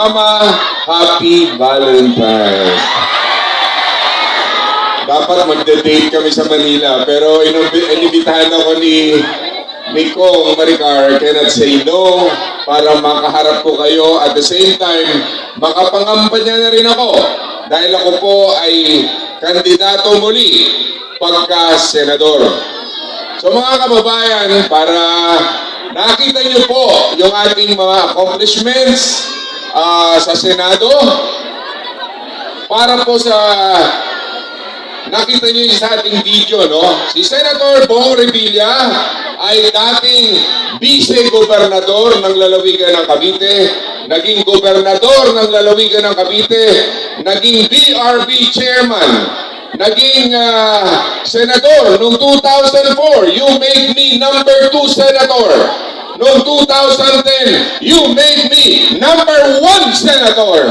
Mama, Happy Valentine's. Dapat magde-date kami sa Manila, pero inibitahan ako ni Kong Maricar, cannot say no, para makaharap ko kayo. At the same time, makapangampanya na rin ako dahil ako po ay kandidato muli pagka-senador. So mga kababayan, para nakita niyo po yung ating mga accomplishments sa Senado, para po sa nakita niyo sa ating video, no? Si Senator Bong Revilla ay dating vice-gobernador ng lalawigan ng Cavite, naging gobernador ng lalawigan ng Cavite, naging BRB chairman, naging senador noong 2004. You made me number 2 senator. Noong 2010, you made me number 1 senator.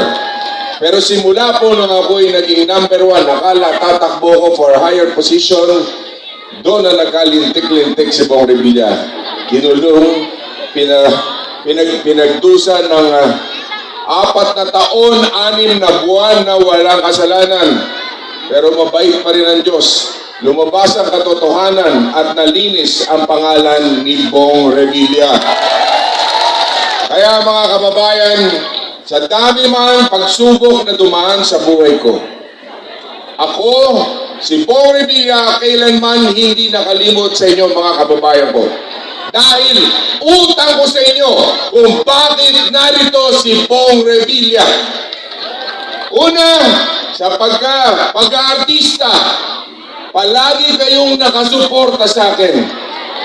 Pero simula po nung ako'y naging number 1, nakala tatakbo ko for higher position, doon na nagkalintik-lintik si Bong Revilla. Kinulong, pinagdusa ng 4 na taon, 6 na buwan na walang kasalanan. Pero mabait pa rin ang Diyos. Lumabas ang katotohanan at nalinis ang pangalan ni Bong Revilla. Kaya mga kababayan, sa dami man pagsubok na dumaan sa buhay ko, ako, si Bong Revilla, kailanman hindi nakalimot sa inyo mga kababayan ko. Dahil utang ko sa inyo kung bakit narito si Bong Revilla. Una, sa pagka-artista, palagi kayong nakasuporta sa akin.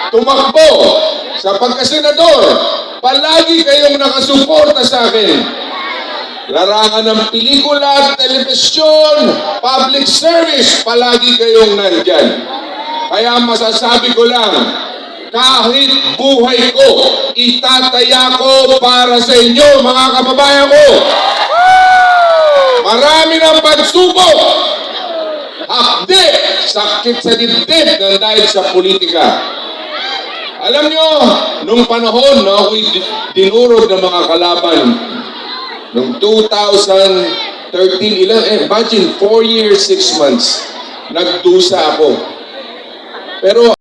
Tumakbo sa pagka-senador, palagi kayong nakasuporta sa akin. Larangan ng pelikula, telebisyon, public service, palagi kayong nandyan. Kaya masasabi ko lang, kahit buhay ko, itataya ko para sa inyo, mga kababayan ko. Marami ng pagsubok, hakde, sakit sa dibdib ng dahil sa politika. Alam nyo, nung panahon na ako'y dinurog ng mga kalaban, noong 2013, imagine, 4 years, 6 months, nagdusa ako. Pero